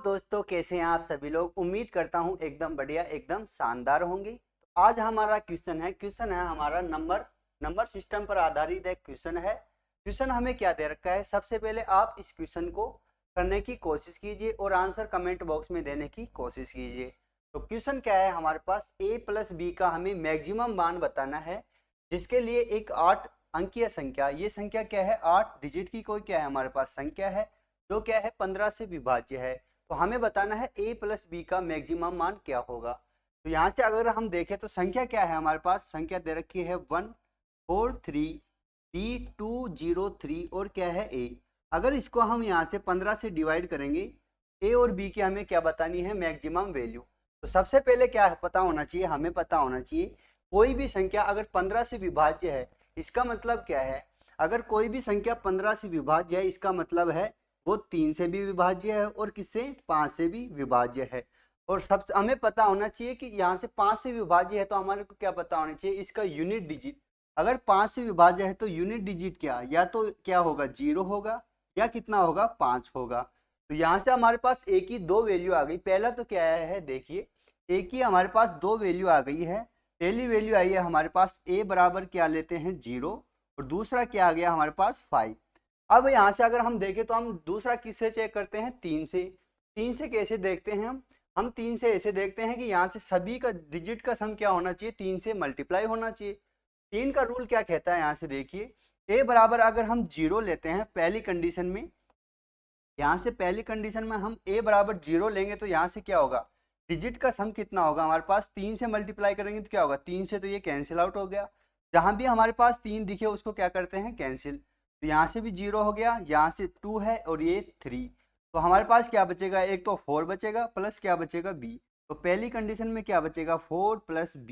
दोस्तों, कैसे हैं आप सभी लोग। उम्मीद करता हूं एकदम बढ़िया, एकदम शानदार होंगे। तो आज हमारा क्वेश्चन है हमारा नंबर सिस्टम पर आधारित एक क्वेश्चन है। क्वेश्चन हमें क्या दे रखा है, सबसे पहले आप इस क्वेश्चन को करने की कोशिश कीजिए और आंसर कमेंट बॉक्स में देने की कोशिश कीजिए। तो क्वेश्चन क्या है, हमारे पास a प्लस बी का हमें मैक्सिमम मान बताना है, जिसके लिए एक 8 अंकीय संख्या, ये संख्या क्या है 8 डिजिट की कोई क्या है हमारे पास संख्या है, जो क्या है 15 से विभाज्य है। तो हमें बताना है a प्लस बी का मैक्सिमम मान क्या होगा। तो यहाँ से अगर हम देखें तो संख्या क्या है हमारे पास, संख्या दे रखी है 143B203 और क्या है a। अगर इसको हम यहाँ से 15 से डिवाइड करेंगे, a और b की हमें क्या बतानी है मैक्सिमम वैल्यू। तो सबसे पहले क्या पता होना चाहिए, हमें पता होना चाहिए कोई भी संख्या अगर 15 से विभाज्य है, इसका मतलब क्या है, अगर कोई भी संख्या 15 से विभाज्य है इसका मतलब है वो 3 से भी विभाज्य है और किससे 5 से भी विभाज्य है। और सब हमें पता होना चाहिए कि यहाँ से 5 से विभाज्य है तो हमारे को क्या पता होना चाहिए, इसका यूनिट डिजिट। अगर 5 से विभाज्य है तो यूनिट डिजिट क्या, या तो क्या होगा 0 होगा या कितना होगा 5 होगा। तो यहाँ से हमारे पास a की दो वैल्यू आ गई। पहला तो क्या है, देखिए a की हमारे पास दो वैल्यू आ गई है। पहली वैल्यू आई है हमारे पास a बराबर क्या लेते हैं 0 और दूसरा क्या आ गया हमारे पास 5। अब यहाँ से अगर हम देखें तो हम दूसरा किससे चेक करते हैं, 3 से। 3 से कैसे देखते हैं हम 3 से ऐसे देखते हैं कि यहाँ से सभी का डिजिट का सम क्या होना चाहिए, 3 से मल्टीप्लाई होना चाहिए। 3 का रूल क्या कहता है, यहाँ से देखिए a बराबर अगर हम 0 लेते हैं पहली कंडीशन में, यहाँ से पहली कंडीशन में हम a बराबर 0 लेंगे तो यहाँ से क्या होगा, डिजिट का सम कितना होगा हमारे पास, 3 से मल्टीप्लाई करेंगे तो क्या होगा 3 से, तो ये कैंसिल आउट हो गया। जहाँ भी हमारे पास 3 दिखे उसको क्या करते हैं कैंसिल। तो यहाँ से भी 0 हो गया, यहाँ से 2 है और ये 3। तो हमारे पास क्या बचेगा, एक तो 4 बचेगा प्लस क्या बचेगा b। तो पहली कंडीशन में क्या बचेगा 4 plus b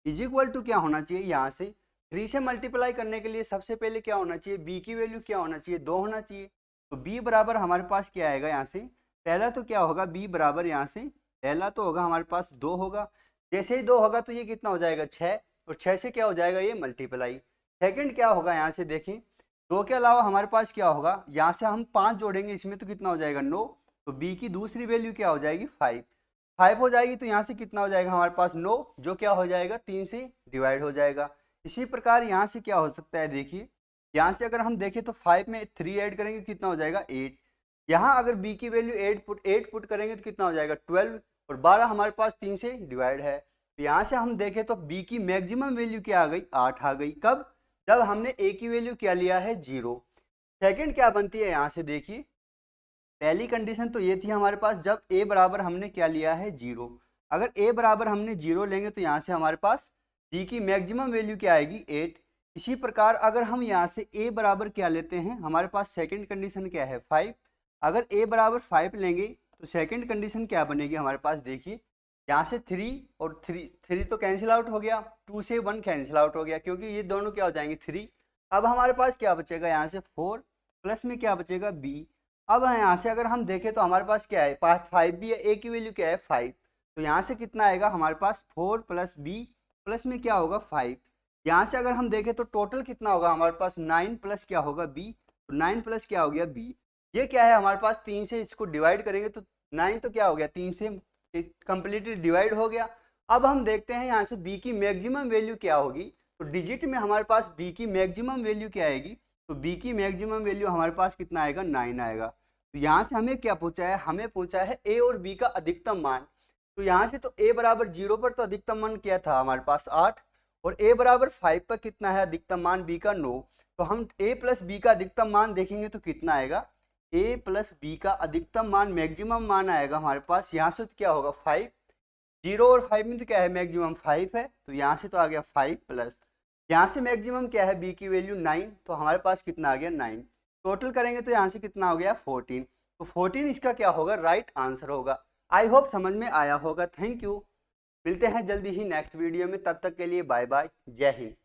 is equal to क्या होना चाहिए, यहाँ से 3 से मल्टीप्लाई करने के लिए सबसे पहले क्या होना चाहिए, b की वैल्यू क्या होना चाहिए 2 होना चाहिए। तो b बराबर हमारे पास क्या आएगा, यहाँ से पहला तो क्या होगा b बराबर, यहाँ से पहला तो होगा हमारे पास 2 होगा। जैसे ही 2 होगा तो ये कितना हो जाएगा 6 और 6 से क्या हो जाएगा ये मल्टीप्लाई। सेकंड क्या होगा, यहाँ से देखें 2 के अलावा हमारे पास क्या होगा, यहाँ से हम 5 जोड़ेंगे इसमें तो कितना हो जाएगा 9। तो b की दूसरी वैल्यू क्या हो जाएगी 5 हो जाएगी। तो यहाँ से कितना हो जाएगा हमारे पास 9, जो क्या हो जाएगा 3 से डिवाइड हो जाएगा। इसी प्रकार यहाँ से क्या हो सकता है, देखिए यहाँ से अगर हम देखें तो 5 में 3 ऐड करेंगे कितना हो जाएगा 8। यहाँ अगर b की वैल्यू 8 पुट करेंगे तो कितना हो जाएगा 12 और 12 हमारे पास 3 से डिवाइड है। तो यहाँ से हम देखें तो b की मैक्सिमम वैल्यू क्या आ गई 8 आ गई। कब, जब हमने a की वैल्यू क्या लिया है 0। सेकंड क्या बनती है, यहाँ से देखिए पहली कंडीशन तो ये थी हमारे पास जब a बराबर हमने क्या लिया है 0। अगर a बराबर हमने 0 लेंगे तो यहाँ से हमारे पास b की मैक्सिमम वैल्यू क्या आएगी 8। इसी प्रकार अगर हम यहाँ से a बराबर क्या लेते हैं, हमारे पास सेकंड कंडीशन क्या है 5। अगर a बराबर 5 लेंगे तो सेकंड कंडीशन क्या बनेगी हमारे पास, देखिए यहाँ से 3 और 3 तो कैंसिल आउट हो गया, 2 से 1 कैंसिल आउट हो गया क्योंकि ये दोनों क्या हो जाएंगे 3। अब हमारे पास क्या बचेगा यहाँ से 4 प्लस में क्या बचेगा b। अब यहाँ से अगर हम देखें तो हमारे पास क्या है 5 भी है, a की वैल्यू क्या है 5। तो यहाँ से कितना आएगा हमारे पास 4 प्लस b प्लस में क्या होगा 5। यहाँ से अगर हम देखें तो टोटल कितना होगा हमारे पास 9 प्लस क्या होगा b। तो 9 प्लस क्या हो गया b। ये क्या है हमारे पास 3 से इसको डिवाइड करेंगे तो 9 तो क्या हो गया 3 से कंप्लीटली डिवाइड हो गया। अब हम देखते हैं यहाँ से b की मैक्सिमम वैल्यू क्या होगी। तो डिजिट में हमारे पास b की मैक्सिमम वैल्यू क्या आएगी, तो b की मैक्सिमम वैल्यू हमारे पास कितना आएगा 9 आएगा। तो यहाँ से हमें क्या पूछा है, हमें पूछा है a और b का अधिकतम मान। तो यहाँ से तो a बराबर 0 पर तो अधिकतम मान क्या था हमारे पास 8 और a बराबर 5 पर कितना है अधिकतम मान b का 9। तो हम a प्लस b का अधिकतम मान देखेंगे तो कितना आएगा, a प्लस b का अधिकतम मान मैक्सिमम मान आएगा हमारे पास यहाँ से तो क्या होगा 5। 0 और 5 में तो क्या है मैक्सिमम 5 है, तो यहाँ से तो आ गया 5 प्लस यहाँ से मैक्सिमम क्या है b की वैल्यू 9। तो हमारे पास कितना आ गया 9। टोटल करेंगे तो यहाँ से कितना हो गया 14। तो 14 इसका क्या होगा राइट आंसर होगा। आई होप समझ में आया होगा। थैंक यू, मिलते हैं जल्दी ही नेक्स्ट वीडियो में, तब तक के लिए बाय बाय, जय हिंद।